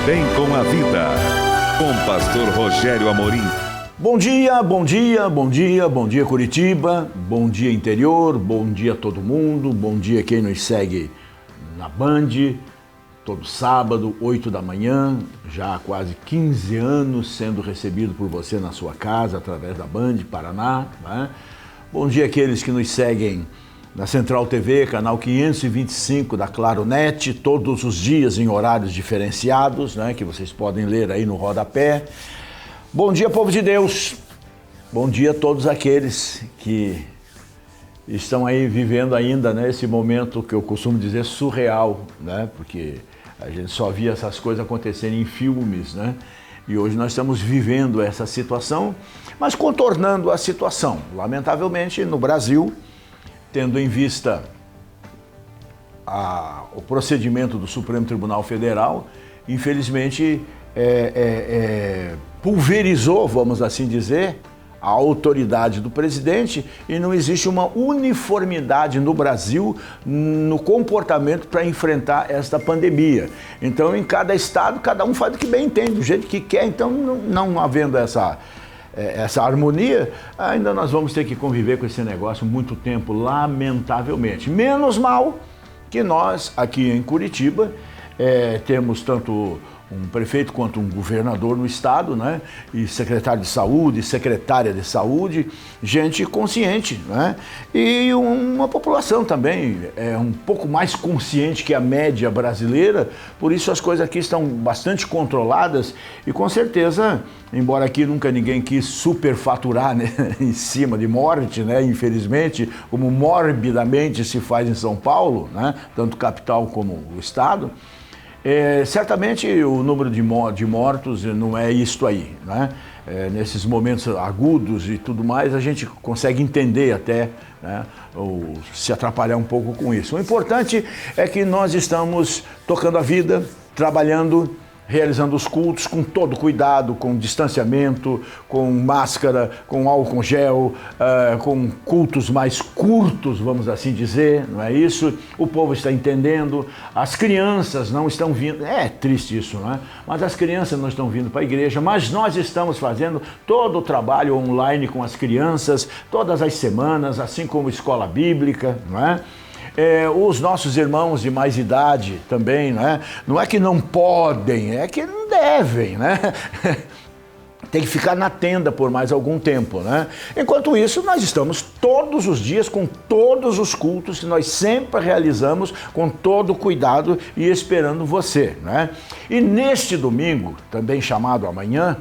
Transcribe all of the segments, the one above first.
Bem com a Vida, com pastor Rogério Amorim. Bom dia, bom dia, bom dia, bom dia Curitiba, bom dia interior, bom dia todo mundo, bom dia quem nos segue na Band, todo sábado, 8 da manhã, já há quase 15 anos sendo recebido por você na sua casa através da Band Paraná, né? Bom dia àqueles que nos seguem na Central TV, canal 525 da Claro Net, todos os dias em horários diferenciados, né, que vocês podem ler aí no rodapé. Bom dia, povo de Deus. Bom dia a todos aqueles que estão aí vivendo ainda, né, esse momento que eu costumo dizer surreal, né, porque a gente só via essas coisas acontecerem em filmes, né, e hoje nós estamos vivendo essa situação, mas contornando a situação. Lamentavelmente, no Brasil, tendo em vista o procedimento do Supremo Tribunal Federal, infelizmente pulverizou, vamos assim dizer, a autoridade do presidente e não existe uma uniformidade no Brasil no comportamento para enfrentar esta pandemia. Então, em cada estado, cada um faz o que bem entende, do jeito que quer. Então, não havendo essa harmonia, ainda nós vamos ter que conviver com esse negócio muito tempo, lamentavelmente. Menos mal que nós, aqui em Curitiba, temos tanto um prefeito quanto um governador no estado, né? E secretário de saúde, secretária de saúde, gente consciente, né? E uma população também um pouco mais consciente que a média brasileira, por isso as coisas aqui estão bastante controladas e com certeza, embora aqui nunca ninguém quis superfaturar, né, em cima de morte, né, infelizmente, como morbidamente se faz em São Paulo, né, tanto capital como o estado, certamente o número de mortos não é isto aí, né? Nesses momentos agudos e tudo mais, a gente consegue entender até, né, ou se atrapalhar um pouco com isso. O importante é que nós estamos tocando a vida, trabalhando, realizando os cultos com todo cuidado, com distanciamento, com máscara, com álcool gel, com cultos mais curtos, vamos assim dizer, não é isso? O povo está entendendo, as crianças não estão vindo, é triste isso, não é? Mas as crianças não estão vindo para a igreja, mas nós estamos fazendo todo o trabalho online com as crianças, todas as semanas, assim como escola bíblica, não é? Os nossos irmãos de mais idade também, né? Não é que não podem, é que não devem, né? Tem que ficar na tenda por mais algum tempo, né? Enquanto isso, nós estamos todos os dias com todos os cultos que nós sempre realizamos com todo cuidado e esperando você, né? E neste domingo, também chamado amanhã,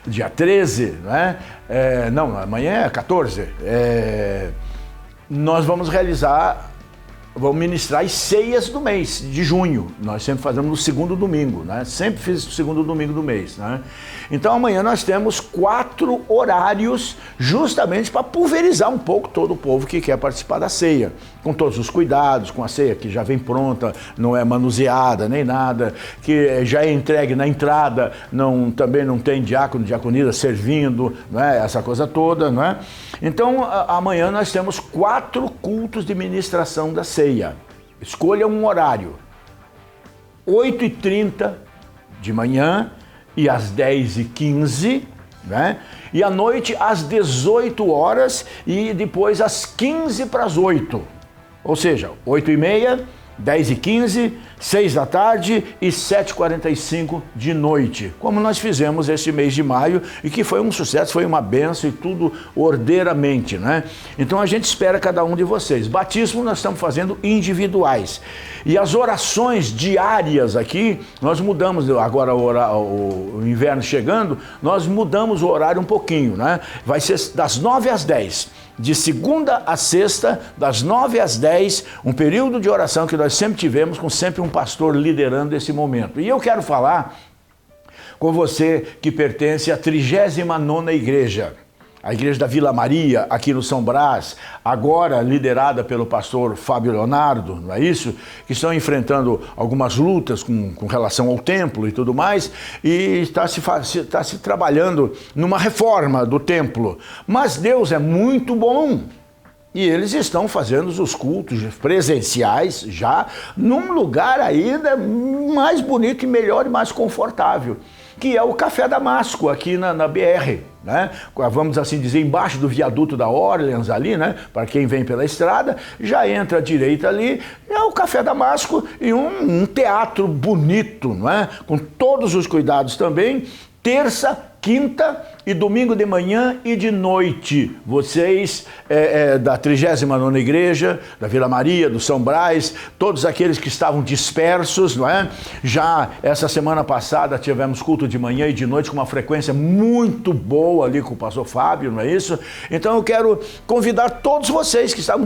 dia 13, né? Não, amanhã é 14, nós vamos ministrar as ceias do mês de junho. Nós sempre fazemos no segundo domingo, né? Sempre fiz o segundo domingo do mês, né? Então amanhã nós temos 4 horários justamente para pulverizar um pouco todo o povo que quer participar da ceia. Com todos os cuidados, com a ceia que já vem pronta, não é manuseada nem nada, que já é entregue na entrada, também não tem diácono, diaconisa servindo, né? Essa coisa toda, não é? Então amanhã nós temos 4 cultos de ministração da ceia. Escolha um horário, 8h30 de manhã e às 10h15, né? E à noite às 18 horas e depois às 15 para as 8. Ou seja, 8h30, 10h15, 6 da tarde e 7h45 de noite, como nós fizemos este mês de maio e que foi um sucesso, foi uma benção e tudo ordeiramente, né? Então a gente espera cada um de vocês. Batismo nós estamos fazendo individuais e as orações diárias aqui, nós mudamos, agora o inverno chegando, nós mudamos o horário um pouquinho, né? Vai ser das 9 às 10. De segunda a sexta, das 9 às 10, um período de oração que nós sempre tivemos, com sempre um pastor liderando esse momento. E eu quero falar com você que pertence à 39ª igreja, a igreja da Vila Maria, aqui no São Brás, agora liderada pelo pastor Fábio Leonardo, não é isso? Que estão enfrentando algumas lutas com relação ao templo e tudo mais, e está se trabalhando numa reforma do templo. Mas Deus é muito bom. E eles estão fazendo os cultos presenciais já num lugar ainda mais bonito e melhor e mais confortável, que é o Café Damasco, aqui na BR, né? Vamos assim dizer, embaixo do viaduto da Orleans ali, né? Para quem vem pela estrada, já entra à direita ali, é o Café Damasco e um teatro bonito, não é? Com todos os cuidados também, terça, quinta e domingo de manhã e de noite. Vocês da 39ª Igreja, da Vila Maria, do São Brás, todos aqueles que estavam dispersos, não é? Já essa semana passada tivemos culto de manhã e de noite com uma frequência muito boa ali com o pastor Fábio, não é isso? Então eu quero convidar todos vocês que estavam,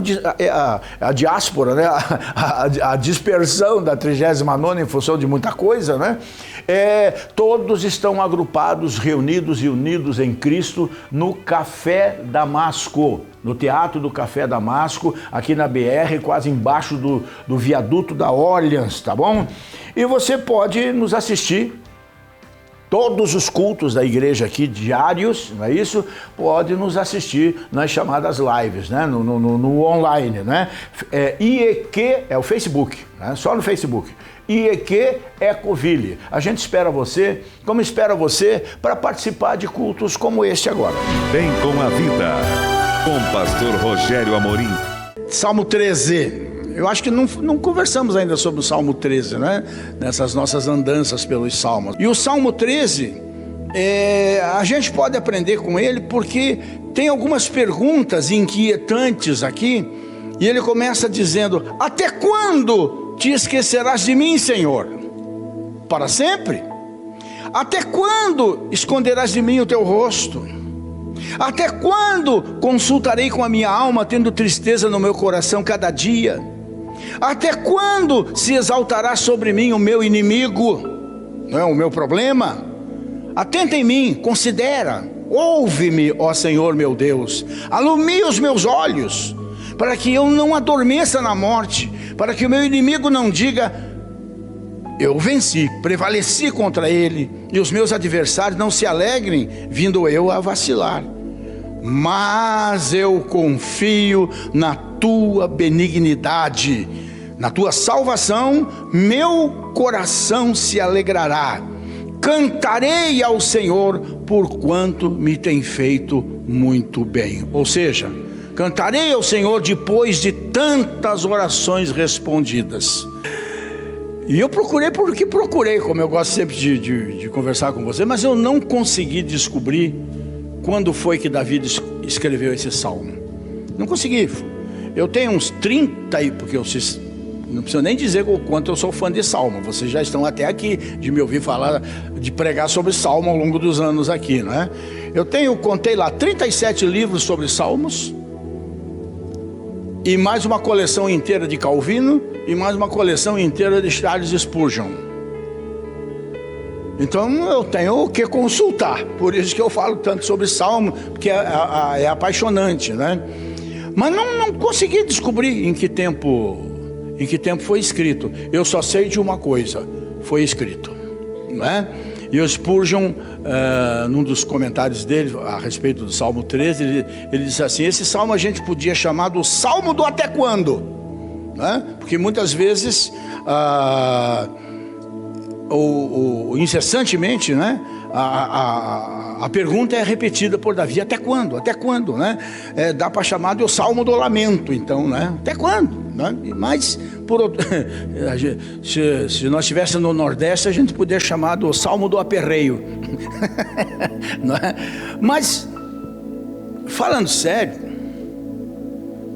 a diáspora, né? A dispersão da 39ª em função de muita coisa, né? Todos estão agrupados, reunidos e unidos em Cristo no Café Damasco, no Teatro do Café Damasco, aqui na BR, quase embaixo do viaduto da Orleans, tá bom? E você pode nos assistir. Todos os cultos da igreja aqui, diários, não é isso? Pode nos assistir nas chamadas lives, né? No online, né? IEQ é o Facebook, né? Só no Facebook. IEQ Ecoville. A gente espera você, como espera você, para participar de cultos como este agora. Bem com a vida, com pastor Rogério Amorim. Salmo 13. Eu acho que não conversamos ainda sobre o Salmo 13, né? Nessas nossas andanças pelos Salmos. E o Salmo 13, a gente pode aprender com ele porque tem algumas perguntas inquietantes aqui. E ele começa dizendo: até quando te esquecerás de mim, Senhor? Para sempre? Até quando esconderás de mim o teu rosto? Até quando consultarei com a minha alma, tendo tristeza no meu coração cada dia? Até quando se exaltará sobre mim o meu inimigo? Não é o meu problema? Atenta em mim, considera, ouve-me, ó Senhor meu Deus, alumia os meus olhos, para que eu não adormeça na morte, para que o meu inimigo não diga: eu venci, prevaleci contra ele, e os meus adversários não se alegrem, vindo eu a vacilar. Mas eu confio na tua benignidade, na tua salvação, meu coração se alegrará. Cantarei ao Senhor, porquanto me tem feito muito bem. Ou seja, cantarei ao Senhor depois de tantas orações respondidas. E eu procurei porque procurei, como eu gosto sempre de conversar com você, mas eu não consegui descobrir quando foi que Davi escreveu esse salmo. Não consegui. Eu tenho uns 30, porque eu não preciso nem dizer o quanto eu sou fã de salmo. Vocês já estão até aqui de me ouvir falar, de pregar sobre salmo ao longo dos anos aqui, né? Contei lá 37 livros sobre salmos, e mais uma coleção inteira de Calvino, e mais uma coleção inteira de Charles Spurgeon. Então eu tenho que consultar, por isso que eu falo tanto sobre salmo, porque é apaixonante, né? Mas não consegui descobrir em que tempo foi escrito. Eu só sei de uma coisa: foi escrito, né? E o Spurgeon, num dos comentários dele a respeito do Salmo 13, ele disse assim: esse salmo a gente podia chamar do Salmo do até quando, né? Porque muitas vezes incessantemente, né? A pergunta é repetida por Davi: até quando? Até quando, né? Dá para chamar de o Salmo do Lamento, então, né? Até quando, né? Mas se nós estivéssemos no Nordeste, a gente poderia chamar do Salmo do Aperreio. Não é? Mas falando sério,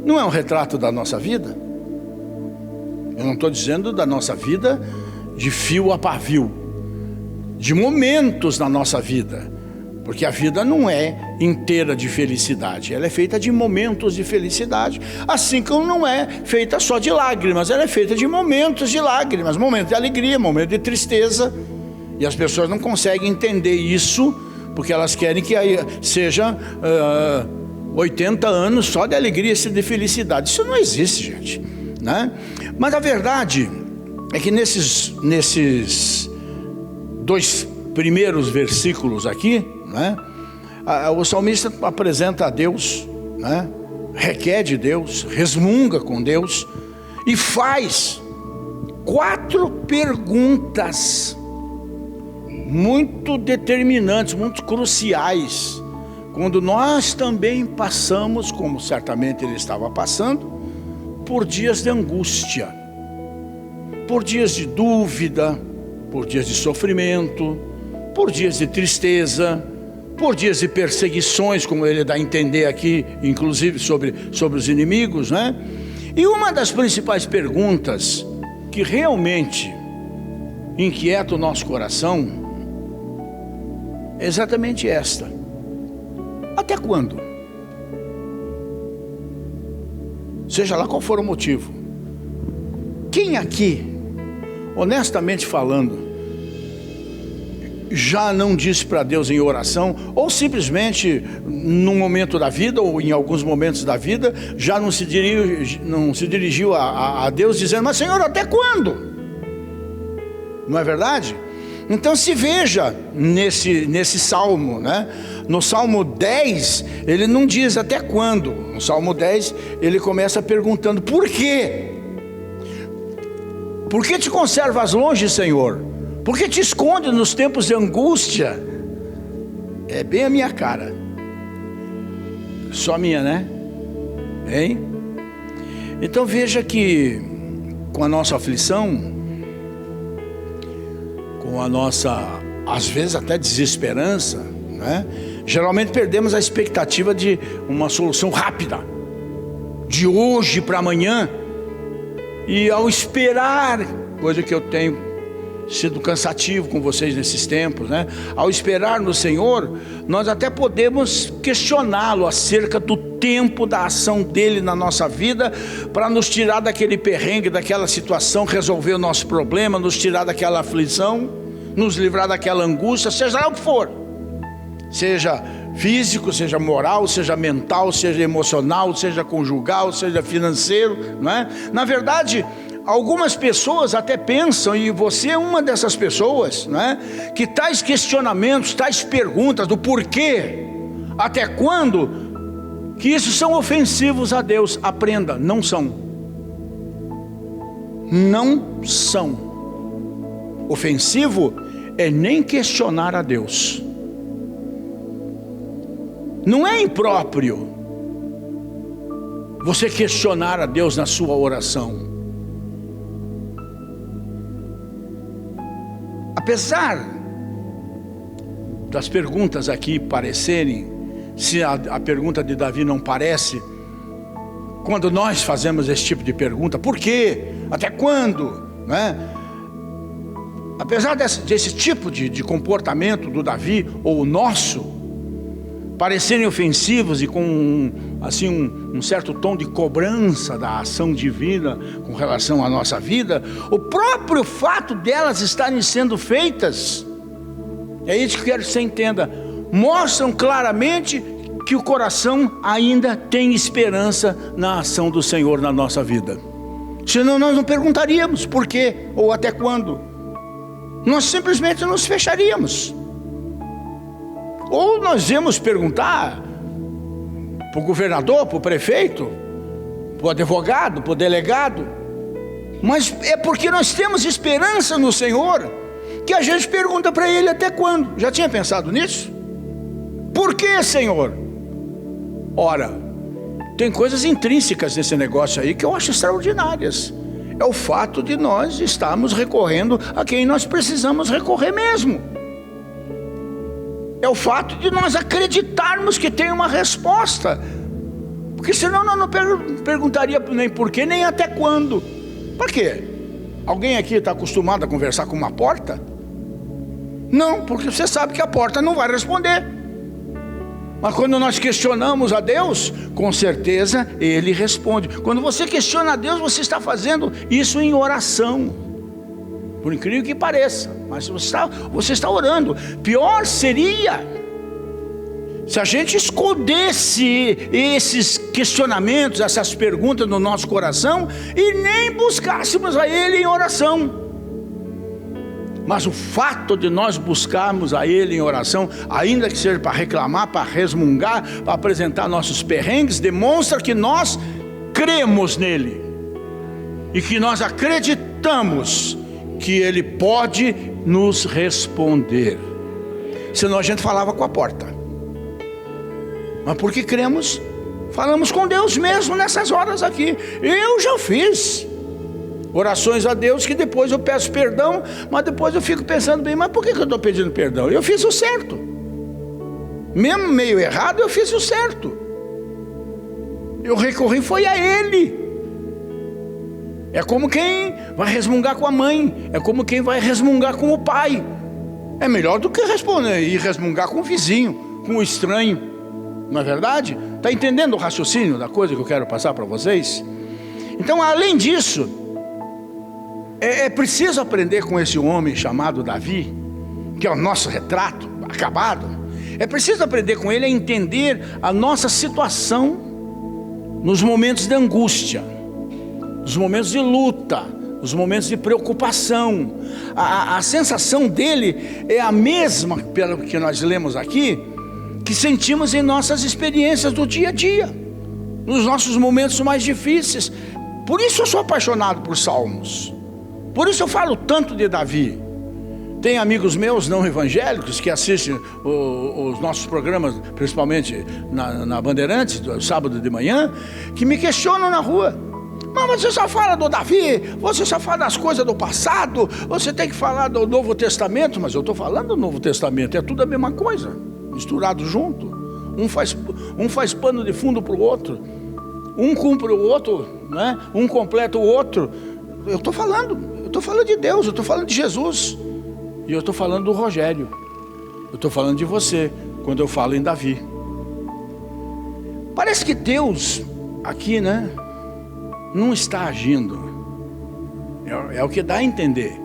não é um retrato da nossa vida? Eu não estou dizendo da nossa vida de fio a pavio, de momentos na nossa vida, porque a vida não é inteira de felicidade, ela é feita de momentos de felicidade, assim como não é feita só de lágrimas, ela é feita de momentos de lágrimas, momentos de alegria, momentos de tristeza, e as pessoas não conseguem entender isso, porque elas querem que seja 80 anos só de alegria e de felicidade. Isso não existe, gente, né? Mas a verdade é que nesses 2 primeiros versículos aqui, né, o salmista apresenta a Deus, né, requer de Deus, resmunga com Deus e faz 4 perguntas muito determinantes, muito cruciais, quando nós também passamos, como certamente ele estava passando, por dias de angústia, por dias de dúvida, por dias de sofrimento, por dias de tristeza, por dias de perseguições, como ele dá a entender aqui, inclusive sobre os inimigos, né? E uma das principais perguntas que realmente inquieta o nosso coração é exatamente esta: até quando? Seja lá qual for o motivo. Quem aqui, honestamente falando, já não disse para Deus em oração, ou simplesmente num momento da vida, ou em alguns momentos da vida, já não se dirigiu a Deus dizendo: mas Senhor, até quando? Não é verdade? Então se veja nesse salmo, né? No Salmo 10, ele não diz até quando. No Salmo 10, ele começa perguntando: por quê? Por que te conservas longe, Senhor? Por que te esconde nos tempos de angústia? É bem a minha cara. Só minha, né? Hein? Então veja que com a nossa aflição, com a nossa, às vezes até desesperança, né? Geralmente perdemos a expectativa de uma solução rápida, de hoje para amanhã. E ao esperar, coisa que eu tenho sido cansativo com vocês nesses tempos, né? Ao esperar no Senhor, nós até podemos questioná-lo acerca do tempo da ação dele na nossa vida, para nos tirar daquele perrengue, daquela situação, resolver o nosso problema, nos tirar daquela aflição, nos livrar daquela angústia, seja lá o que for, seja físico, seja moral, seja mental, seja emocional, seja conjugal, seja financeiro, não é? Na verdade, algumas pessoas até pensam, e você é uma dessas pessoas, né, que tais questionamentos, tais perguntas do porquê, até quando, que isso são ofensivos a Deus. Aprenda, não são. Não são. Ofensivo é nem questionar a Deus. Não é impróprio você questionar a Deus na sua oração. Apesar das perguntas aqui parecerem, se a pergunta de Davi não parece, quando nós fazemos esse tipo de pergunta, por quê? Até quando? Né? Apesar desse tipo de comportamento do Davi, ou o nosso, parecerem ofensivos e com assim, um certo tom de cobrança da ação divina com relação à nossa vida, o próprio fato delas estarem sendo feitas, é isso que eu quero que você entenda, mostram claramente que o coração ainda tem esperança na ação do Senhor na nossa vida. Senão nós não perguntaríamos por quê ou até quando. Nós simplesmente nos fecharíamos. Ou nós íamos perguntar para o governador, para o prefeito, para o advogado, para o delegado. Mas é porque nós temos esperança no Senhor que a gente pergunta para Ele até quando. Já tinha pensado nisso? Por que, Senhor? Ora, tem coisas intrínsecas nesse negócio aí que eu acho extraordinárias. É o fato de nós estarmos recorrendo a quem nós precisamos recorrer mesmo. É o fato de nós acreditarmos que tem uma resposta, porque senão nós não perguntaria nem por quê, nem até quando. Por quê? Alguém aqui está acostumado a conversar com uma porta? Não, porque você sabe que a porta não vai responder. Mas quando nós questionamos a Deus, com certeza Ele responde. Quando você questiona a Deus, você está fazendo isso em oração, por incrível que pareça, mas você está orando. Pior seria se a gente escondesse esses questionamentos, essas perguntas no nosso coração e nem buscássemos a Ele em oração. Mas o fato de nós buscarmos a Ele em oração, ainda que seja para reclamar, para resmungar, para apresentar nossos perrengues, demonstra que nós cremos nele e que nós acreditamos que Ele pode nos responder. Senão a gente falava com a porta. Mas porque cremos, falamos com Deus mesmo nessas horas aqui. Eu já fiz orações a Deus que depois eu peço perdão, mas depois eu fico pensando bem, mas por que eu estou pedindo perdão? Eu fiz o certo. Mesmo meio errado, eu fiz o certo. Eu recorri foi a Ele. É como quem vai resmungar com a mãe, é como quem vai resmungar com o pai. É melhor do que responder e resmungar com o vizinho, com o estranho. Não é verdade? Está entendendo o raciocínio da coisa que eu quero passar para vocês? Então, além disso, é preciso aprender com esse homem chamado Davi, que é o nosso retrato acabado. É preciso aprender com ele a entender a nossa situação nos momentos de angústia, nos momentos de luta, nos momentos de preocupação. A sensação dele é a mesma, pelo que nós lemos aqui, que sentimos em nossas experiências do dia a dia, nos nossos momentos mais difíceis. Por isso eu sou apaixonado por Salmos. Por isso eu falo tanto de Davi. Tem amigos meus não evangélicos que assistem os nossos programas, principalmente na Bandeirantes, do sábado de manhã, que me questionam na rua. Mas você só fala do Davi, você só fala das coisas do passado, você tem que falar do Novo Testamento. Mas eu estou falando do Novo Testamento, é tudo a mesma coisa, misturado junto. Um faz pano de fundo para o outro, um cumpre o outro, né? Um completa o outro. Eu estou falando de Deus, eu estou falando de Jesus. E eu estou falando do Rogério. Eu estou falando de você, quando eu falo em Davi. Parece que Deus, aqui, né, não está agindo. É o que dá a entender.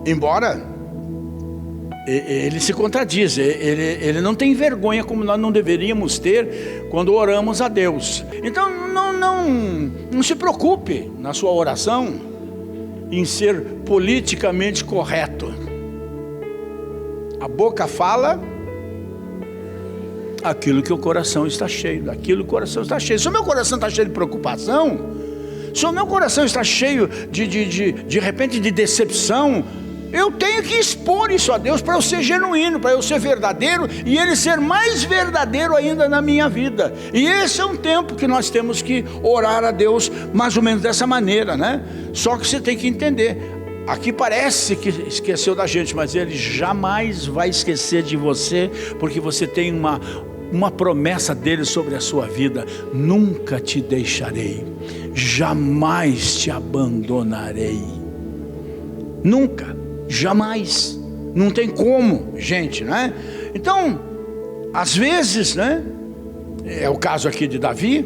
Embora ele se contradiz, ele não tem vergonha como nós não deveríamos ter quando oramos a Deus. Então não se preocupe na sua oração em ser politicamente correto. A boca fala aquilo que o coração está cheio, daquilo que o coração está cheio. Se o meu coração está cheio de preocupação, se o meu coração está cheio de repente de decepção, eu tenho que expor isso a Deus para eu ser genuíno, para eu ser verdadeiro e Ele ser mais verdadeiro ainda na minha vida. E esse é um tempo que nós temos que orar a Deus mais ou menos dessa maneira, né? Só que você tem que entender, aqui parece que esqueceu da gente, mas Ele jamais vai esquecer de você, porque você tem uma promessa dele sobre a sua vida: nunca te deixarei, jamais te abandonarei. Nunca. Jamais, não tem como, gente, né? Então, às vezes, né? É o caso aqui de Davi.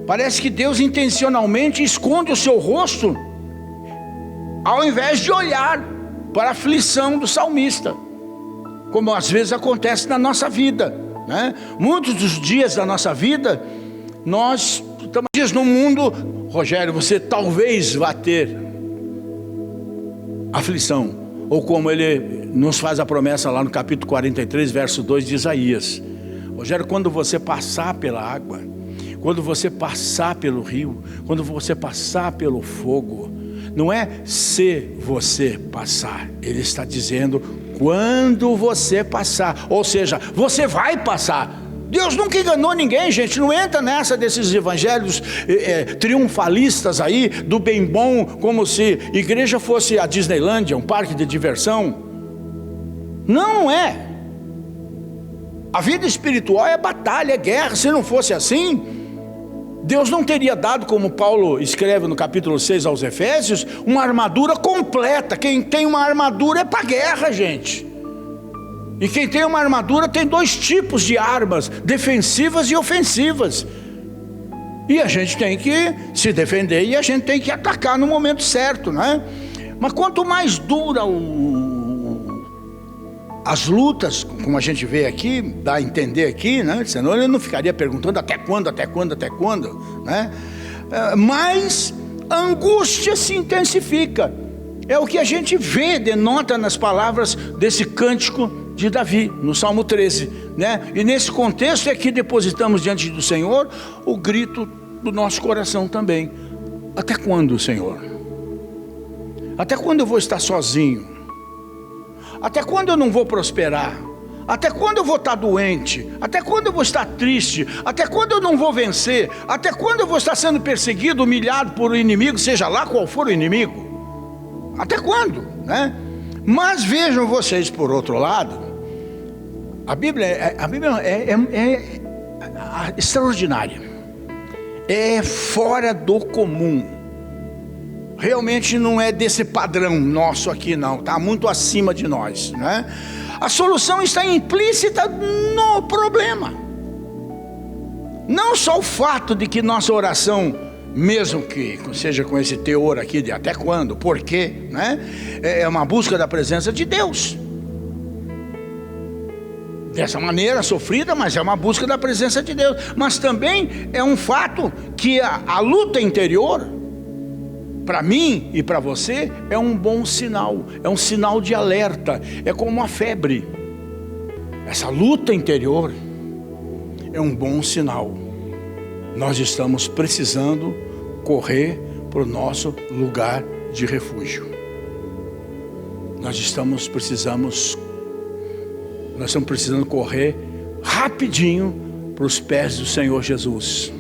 Parece que Deus intencionalmente esconde o seu rosto, ao invés de olhar para a aflição do salmista, como às vezes acontece na nossa vida, né? Muitos dos dias da nossa vida, nós estamos no mundo. Rogério, você talvez vá ter aflição. Ou como ele nos faz a promessa lá no capítulo 43, verso 2 de Isaías. Rogério, quando você passar pela água, quando você passar pelo rio, quando você passar pelo fogo, não é se você passar, ele está dizendo quando você passar, ou seja, você vai passar. Deus nunca enganou ninguém, gente. Não entra nessa desses evangelhos triunfalistas aí, do bem bom, como se igreja fosse a Disneylândia, um parque de diversão. Não é. A vida espiritual é batalha, é guerra. Se não fosse assim, Deus não teria dado, como Paulo escreve no capítulo 6 aos Efésios, uma armadura completa. Quem tem uma armadura é para guerra, gente. E quem tem uma armadura tem dois tipos de armas, defensivas e ofensivas. E a gente tem que se defender e a gente tem que atacar no momento certo, né? Mas quanto mais dura as lutas, como a gente vê aqui, dá a entender aqui, né? Senão ele não ficaria perguntando até quando, né? Mais a angústia se intensifica. É o que a gente vê, denota nas palavras desse cântico de Davi, no Salmo 13, né? E nesse contexto é que depositamos diante do Senhor o grito do nosso coração também. Até quando, Senhor? Até quando eu vou estar sozinho? Até quando eu não vou prosperar? Até quando eu vou estar doente? Até quando eu vou estar triste? Até quando eu não vou vencer? Até quando eu vou estar sendo perseguido, humilhado por um inimigo, seja lá qual for o inimigo? Até quando, né? Mas vejam vocês, por outro lado, a Bíblia é extraordinária, é fora do comum. Realmente não é desse padrão nosso aqui, não, está muito acima de nós, né? A solução está implícita no problema. Não só o fato de que nossa oração, mesmo que seja com esse teor aqui de até quando, por quê, né? É uma busca da presença de Deus. Dessa maneira sofrida, mas é uma busca da presença de Deus. Mas também é um fato que a luta interior, para mim e para você, é um bom sinal, é um sinal de alerta, é como a febre. Essa luta interior é um bom sinal. Nós estamos precisando correr para o nosso lugar de refúgio. Nós estamos precisando correr rapidinho para os pés do Senhor Jesus.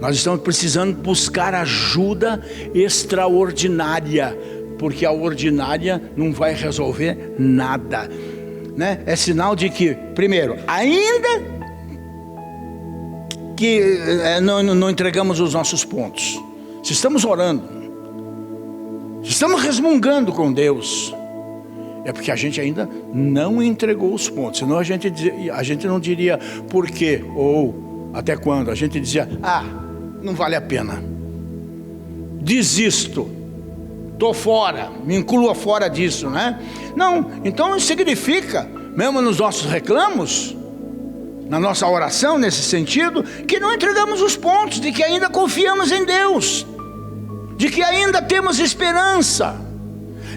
Nós estamos precisando buscar ajuda extraordinária, porque a ordinária não vai resolver nada, né? É sinal de que, primeiro, ainda que não entregamos os nossos pontos, se estamos orando, se estamos resmungando com Deus, é porque a gente ainda não entregou os pontos. Senão a gente não diria por quê ou até quando. A gente dizia, não vale a pena, desisto, estou fora, me inclua fora disso, né? Não, então isso significa, mesmo nos nossos reclamos, na nossa oração nesse sentido, que não entregamos os pontos, de que ainda confiamos em Deus, de que ainda temos esperança,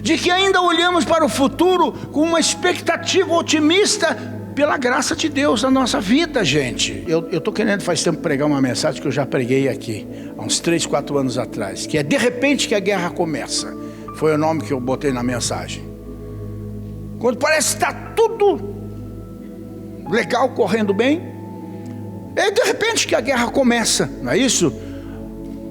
de que ainda olhamos para o futuro com uma expectativa otimista pela graça de Deus na nossa vida, gente. Eu estou querendo faz tempo pregar uma mensagem que eu já preguei aqui, há uns 3, 4 anos atrás, que é de repente que a guerra começa. Foi o nome que eu botei na mensagem. Quando parece que está tudo legal, correndo bem, é de repente que a guerra começa, não é isso?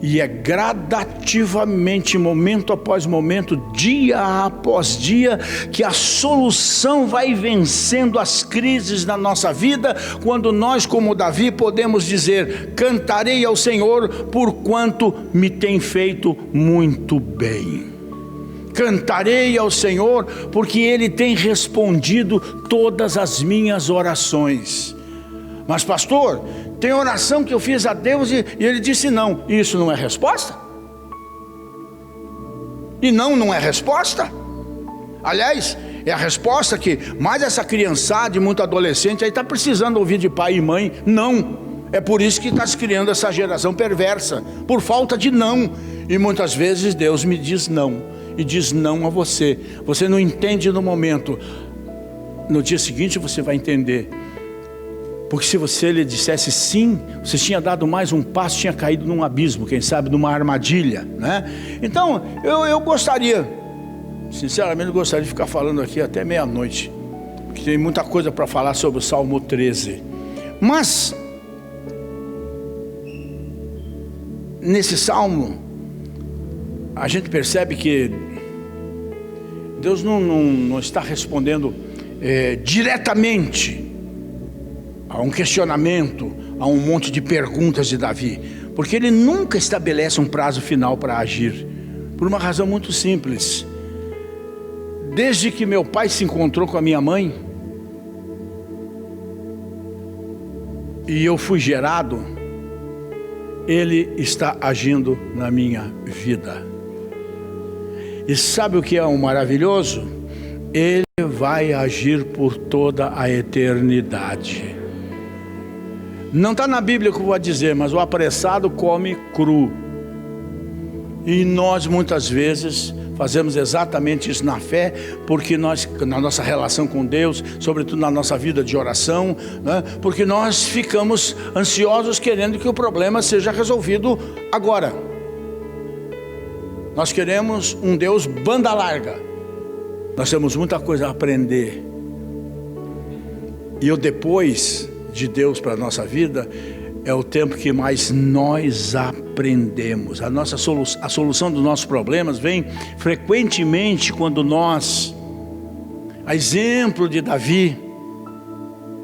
E é gradativamente, momento após momento, dia após dia, que a solução vai vencendo as crises na nossa vida, quando nós, como Davi, podemos dizer: cantarei ao Senhor, porquanto me tem feito muito bem. Cantarei ao Senhor, porque Ele tem respondido todas as minhas orações. Mas pastor, tem oração que eu fiz a Deus e Ele disse não. Isso não é resposta? E não é resposta? Aliás, é a resposta que mais essa criançada e muito adolescente aí está precisando ouvir de pai e mãe. Não. É por isso que está se criando essa geração perversa, por falta de não. E muitas vezes Deus me diz não, e diz não a você. Você não entende no momento, no dia seguinte você vai entender. Porque se você lhe dissesse sim, você tinha dado mais um passo, tinha caído num abismo, quem sabe numa armadilha, né? Então eu gostaria, sinceramente gostaria de ficar falando aqui até meia-noite, porque tem muita coisa para falar sobre o Salmo 13. Mas nesse salmo a gente percebe que Deus não está respondendo diretamente a um questionamento, a um monte de perguntas de Davi, porque ele nunca estabelece um prazo final para agir, por uma razão muito simples. Desde que meu pai se encontrou com a minha mãe e eu fui gerado, Ele está agindo na minha vida. E sabe o que é o maravilhoso? Ele vai agir por toda a eternidade. Não está na Bíblia que eu vou dizer, mas o apressado come cru. E nós muitas vezes fazemos exatamente isso na fé, porque nós, na nossa relação com Deus, sobretudo na nossa vida de oração, né? Porque nós ficamos ansiosos querendo que o problema seja resolvido agora. Nós queremos um Deus banda larga. Nós temos muita coisa a aprender. E o depois de Deus para a nossa vida é o tempo que mais nós aprendemos. A solução dos nossos problemas vem frequentemente quando nós, a exemplo de Davi,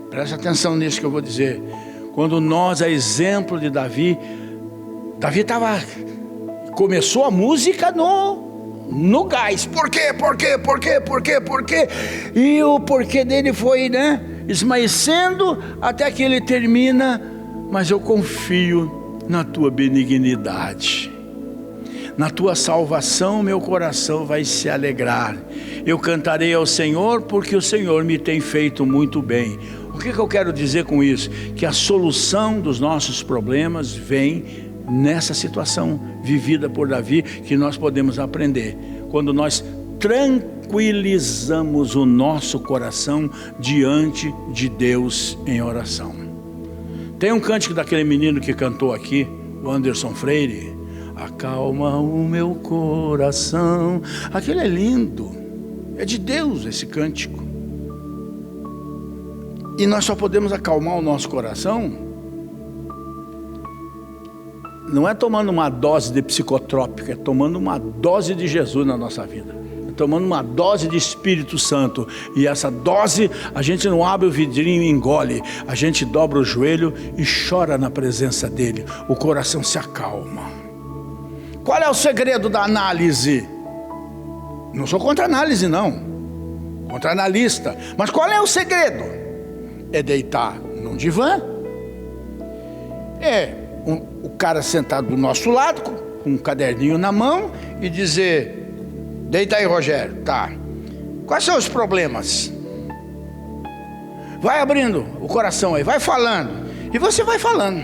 preste atenção nisso que eu vou dizer, quando nós, a exemplo de Davi começou a música no gás. Por quê? E o porquê dele foi, esmaecendo até que ele termina. Mas eu confio na tua benignidade, na tua salvação meu coração vai se alegrar. Eu cantarei ao Senhor porque o Senhor me tem feito muito bem. O que eu quero dizer com isso? Que a solução dos nossos problemas vem nessa situação vivida por Davi, que nós podemos aprender quando nós tranquilizamos o nosso coração diante de Deus em oração. Tem um cântico daquele menino que cantou aqui, o Anderson Freire, acalma o meu coração. Aquilo é lindo, é de Deus esse cântico. E nós só podemos acalmar o nosso coração, não é tomando uma dose de psicotrópico, é tomando uma dose de Jesus na nossa vida. Tomando uma dose de Espírito Santo, e essa dose a gente não abre o vidrinho e engole, a gente dobra o joelho e chora na presença dele, o coração se acalma. Qual é o segredo da análise? Não sou contra a análise não, contra analista, mas qual é o segredo? É deitar num divã, o cara sentado do nosso lado com um caderninho na mão e dizer: deita aí, Rogério, tá. Quais são os problemas? Vai abrindo o coração aí, vai falando. E você vai falando.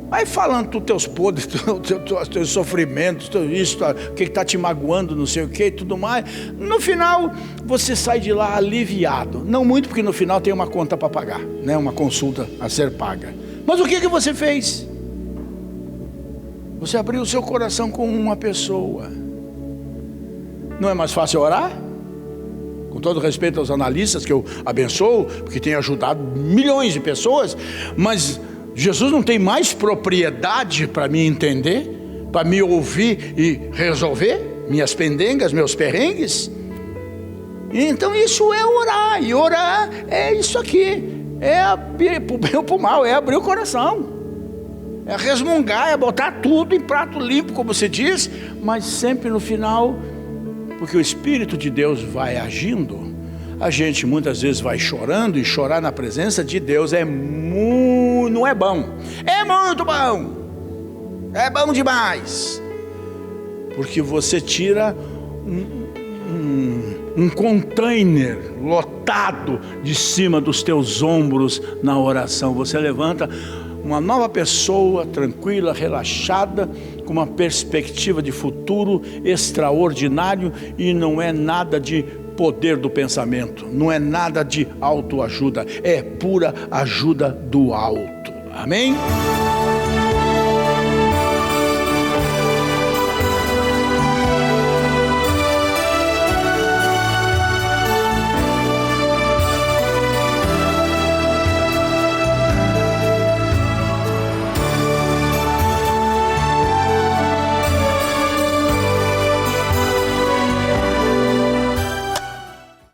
Vai falando dos teus podres, dos teus sofrimentos, tudo isso, o que está te magoando, não sei o que e tudo mais. No final, você sai de lá aliviado. Não muito, porque no final tem uma conta para pagar, né? Uma consulta a ser paga. Mas o que você fez? Você abriu o seu coração com uma pessoa. Não é mais fácil orar? Com todo respeito aos analistas que eu abençoo, porque tem ajudado milhões de pessoas, mas Jesus não tem mais propriedade para me entender, para me ouvir e resolver minhas pendengas, meus perrengues? Então isso é orar, e orar é isso aqui, é abrir para o bem ou para o mal, é abrir o coração. É resmungar, é botar tudo em prato limpo, como se diz, mas sempre no final, porque o Espírito de Deus vai agindo, a gente muitas vezes vai chorando, e chorar na presença de Deus não é bom, é muito bom, é bom demais, porque você tira um container lotado de cima dos teus ombros na oração, você levanta uma nova pessoa, tranquila, relaxada, com uma perspectiva de futuro extraordinário, e não é nada de poder do pensamento, não é nada de autoajuda, é pura ajuda do alto. Amém?